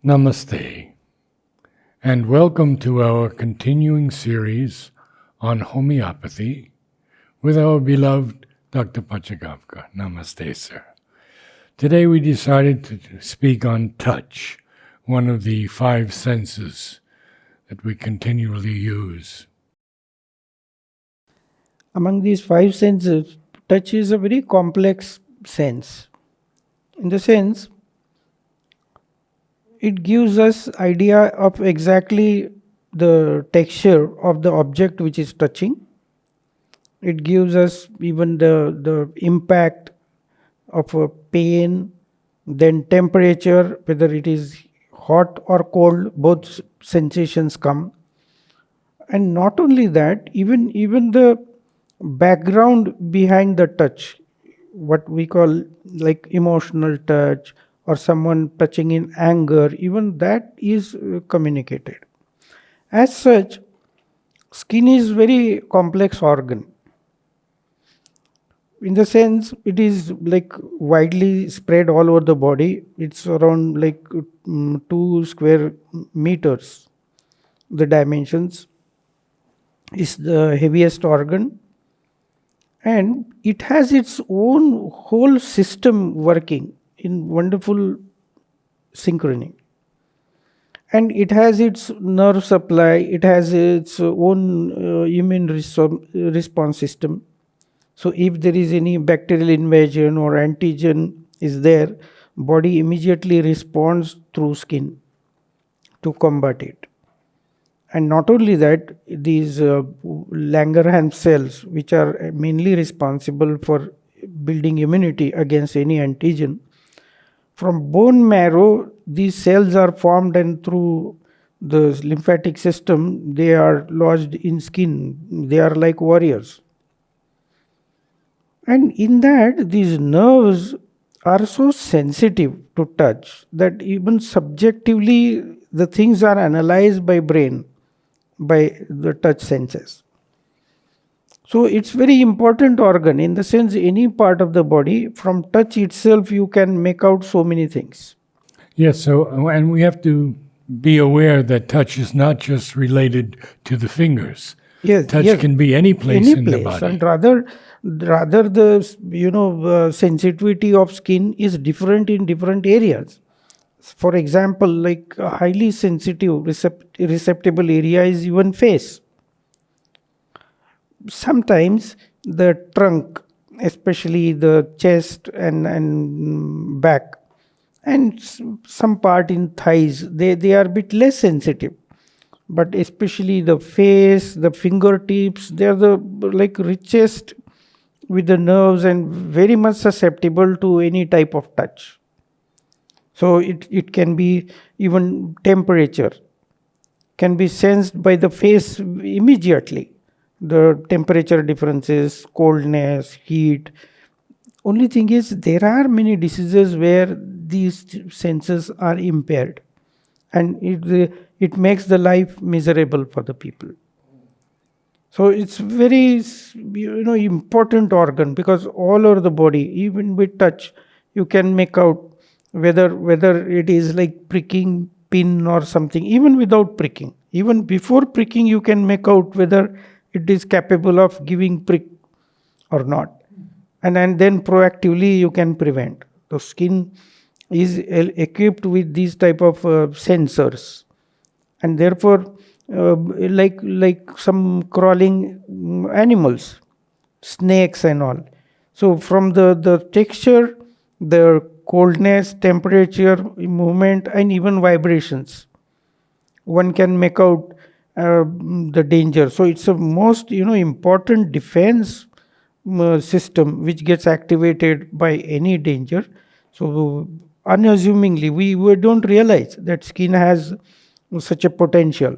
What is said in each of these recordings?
Namaste, and welcome to our continuing series on homeopathy with our beloved Dr. Pachegaonkar. Namaste, sir. Today we decided to speak on touch, one of the five senses that we continually use. Among these five senses, touch is a very complex sense. In the sense, it gives us idea of exactly the texture of the object which is touching. It gives us even the impact of a pain, then temperature, whether it is hot or cold, both sensations come. And not only that, even the background behind the touch, what we call like emotional touch or someone touching in anger, even that is communicated. As such, skin is very complex organ. In the sense, it is like widely spread all over the body. It's around like 2 square meters. The dimensions is the heaviest organ, and it has its own whole system working in wonderful synchrony, and it has its nerve supply, it has its own immune response system. So if there is any bacterial invasion or antigen is there, body immediately responds through skin to combat it. And not only that, these Langerhans cells, which are mainly responsible for building immunity against any antigen, from bone marrow, these cells are formed, and through the lymphatic system, they are lodged in skin. They are like warriors. And in that, these nerves are so sensitive to touch that even subjectively, the things are analyzed by brain, by the touch senses. So it's very important organ in the sense any part of the body, from touch itself you can make out so many things. Yes, and we have to be aware that touch is not just related to the fingers. Yes, touch can be any place in the body. And rather the sensitivity of skin is different in different areas. For example, like a highly sensitive receptible area is even face. Sometimes the trunk, especially the chest and back, and some part in thighs, they are a bit less sensitive. But especially the face, the fingertips, they are the like richest with the nerves and very much susceptible to any type of touch. So it can be even temperature can be sensed by the face immediately. The temperature differences, coldness, heat. Only thing is, there are many diseases where these senses are impaired, and it makes the life miserable for the people. So it's very important organ, because all over the body, even with touch, you can make out whether it is like pricking pin or something. Even without pricking, even before pricking, you can make out whether it is capable of giving prick or not, and then proactively you can prevent. The skin is equipped with these type of sensors, and therefore like some crawling animals, snakes and all. So from the texture, the coldness, temperature, movement, and even vibrations, one can make out the danger. So it's a most important defense system which gets activated by any danger. So unassumingly, we don't realize that skin has such a potential,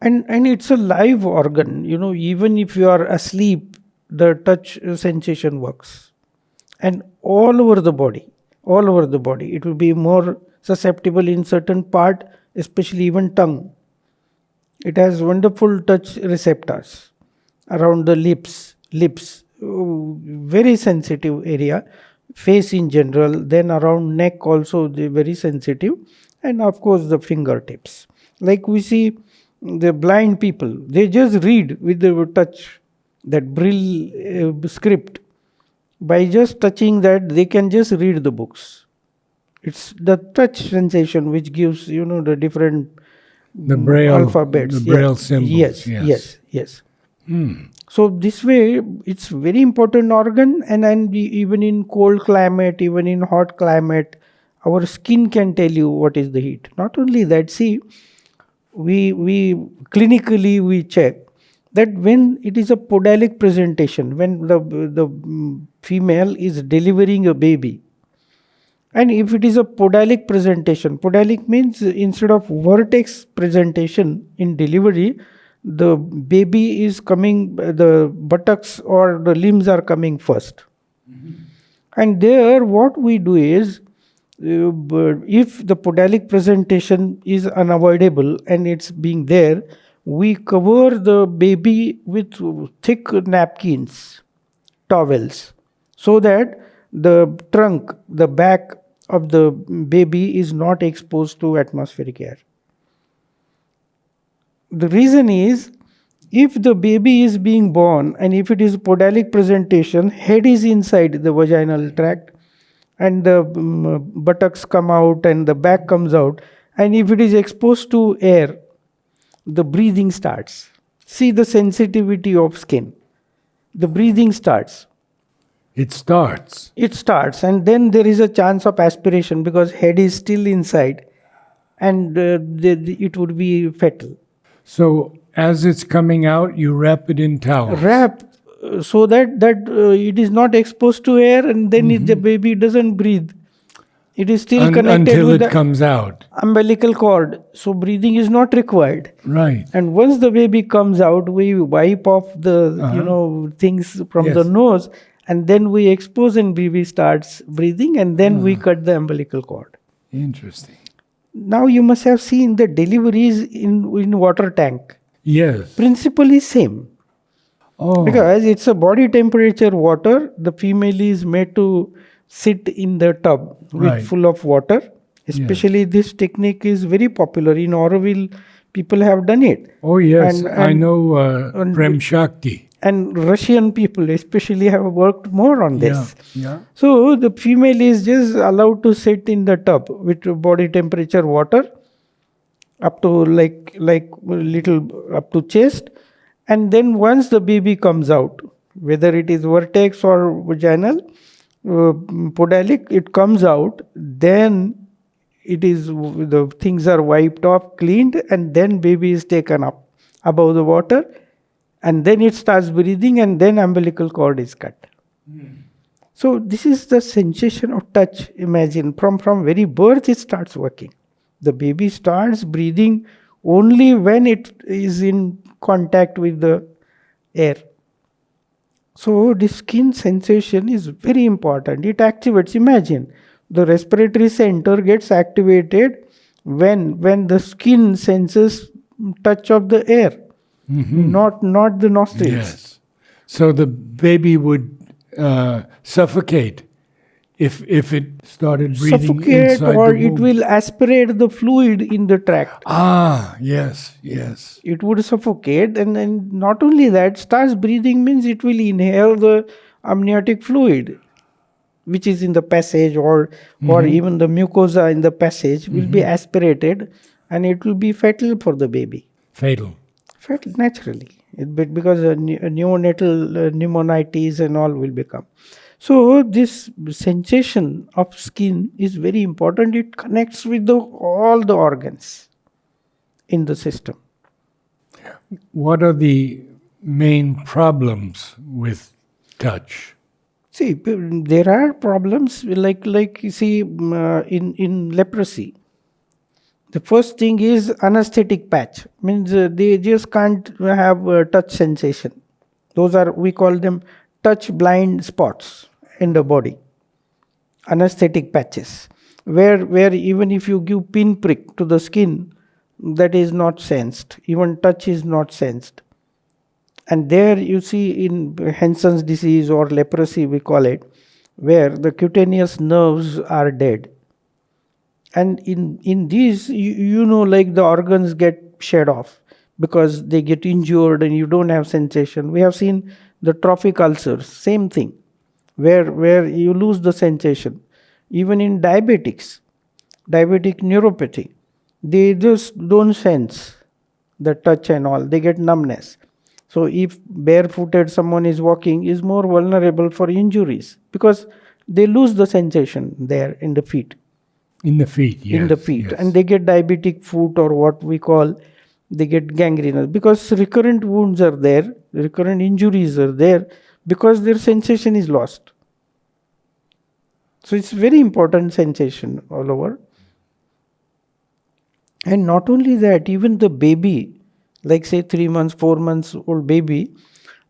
and it's a live organ. Even if you are asleep, the touch sensation works, and all over the body it will be more susceptible in certain part, especially even tongue. It has wonderful touch receptors around the lips, very sensitive area. face in general, then around neck also they're very sensitive, and of course the fingertips. Like we see the blind people, they just read with the touch, that braille script. By just touching that, they can just read the books. It's the touch sensation which gives, the different The braille, alphabets. the braille symbols. Yes, yes, yes. So this way, it's very important organ, and even in cold climate, even in hot climate, our skin can tell you what is the heat. Not only that, see, we clinically we check that when it is a podalic presentation, when the female is delivering a baby, and if it is a podalic presentation, podalic means instead of vertex presentation in delivery, the baby is coming, the buttocks or the limbs are coming first. And there, what we do is, if the podalic presentation is unavoidable and it's being there, we cover the baby with thick napkins, towels, so that the trunk, the back of the baby is not exposed to atmospheric air. The reason is, if the baby is being born and if it is podalic presentation, head is inside the vaginal tract and the buttocks come out and the back comes out, and if it is exposed to air, the breathing starts. See the sensitivity of skin. The breathing starts. It starts. It starts, and then there is a chance of aspiration because head is still inside, and it would be fatal. So as it's coming out, you wrap it in towels. Wrap so that it is not exposed to air, and then the baby doesn't breathe. It is still connected until with it the comes out. umbilical cord, so breathing is not required. Right. And once the baby comes out, we wipe off the things from the Yes. nose, and then we expose and baby starts breathing, and then we cut the umbilical cord. Interesting. Now you must have seen the deliveries in water tank. Yes. Principle is same. Oh. Because it's a body temperature water, the female is made to sit in the tub with Right. full of water. Especially this technique is very popular. In Auroville, people have done it. Oh yes, I And- know and- Prem Shakti. And Russian people especially have worked more on this. Yeah. So the female is just allowed to sit in the tub with body temperature water up to like little up to chest, and then once the baby comes out, whether it is vertex or vaginal, podalic, it comes out, then it is the things are wiped off, cleaned, and then baby is taken up above the water, and then it starts breathing, and then umbilical cord is cut. So this is the sensation of touch. Imagine from very birth it starts working. The baby starts breathing only when it is in contact with the air. So this skin sensation is very important. It activates. Imagine the respiratory center gets activated when the skin senses touch of the air, not the nostrils. Yes. So the baby would suffocate if it started breathing Suffocate, inside or the it womb. will aspirate the fluid in the tract. Ah, yes, yes. It would suffocate, and not only that, starts breathing means it will inhale the amniotic fluid, which is in the passage, or even the mucosa in the passage will be aspirated, and it will be fatal for the baby. Fatal. Fatal naturally, because neonatal pneumonitis and all will become. So this sensation of skin is very important. It connects with all the organs in the system. What are the main problems with touch? See, there are problems like you see in leprosy. The first thing is anesthetic patch. Means they just can't have touch sensation. Those are, we call them touch blind spots in the body. Anesthetic patches, where even if you give pin prick to the skin, that is not sensed. Even touch is not sensed. And there you see in Hansen's disease or leprosy, we call it, where the cutaneous nerves are dead. And in these, like the organs get shed off because they get injured and you don't have sensation. We have seen the trophic ulcers, same thing, where you lose the sensation. Even in diabetic neuropathy, they just don't sense the touch and all, they get numbness. So if barefooted someone is walking, is more vulnerable for injuries because they lose the sensation there in the feet. In the feet, yes. In the feet, yes. and they get diabetic foot, or what we call, they get gangrenous because recurrent wounds are there, recurrent injuries are there, because their sensation is lost. So it's very important sensation all over. And not only that, even the baby, like say 3 months 4 months old baby,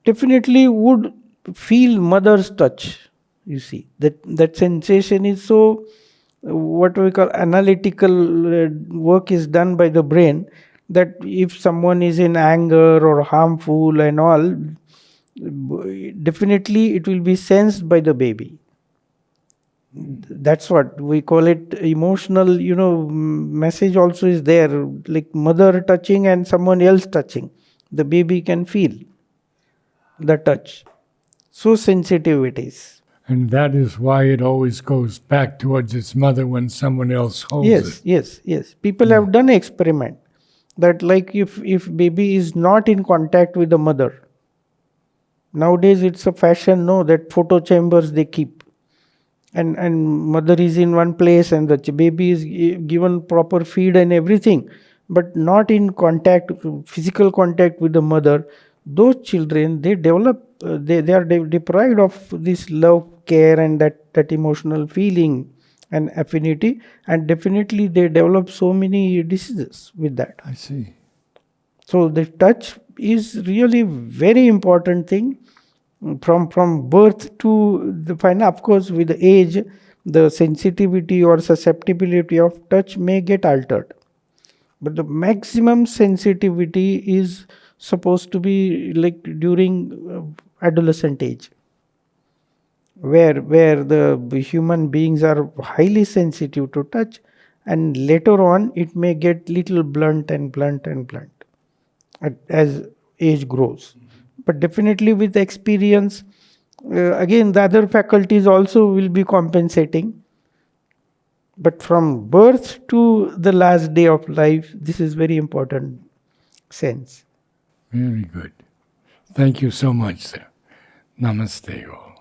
definitely would feel mother's touch. You see that sensation is so, what we call, analytical work is done by the brain, that if someone is in anger or harmful and all, definitely it will be sensed by the baby. That's what we call it, emotional, message also is there, like mother touching and someone else touching, the baby can feel the touch. So sensitive it is. And that is why it always goes back towards its mother when someone else holds it. Yes, people have done experiment that, like, if baby is not in contact with the mother, nowadays it's a fashion, no, that photo chambers they keep, and mother is in one place and the baby is given proper feed and everything, but not in contact, physical contact with the mother. Those children, they develop, they are deprived of this love, care, and that emotional feeling and affinity, and definitely they develop so many diseases with that. I see. So the touch is really very important thing, from birth to the final. Of course, with the age, the sensitivity or susceptibility of touch may get altered, but the maximum sensitivity is supposed to be like during adolescent age, where the human beings are highly sensitive to touch, and later on it may get little blunt and blunt and blunt as age grows. But definitely with experience, again the other faculties also will be compensating. But from birth to the last day of life, this is very important sense. Very good. Thank you so much, sir. Namaste all.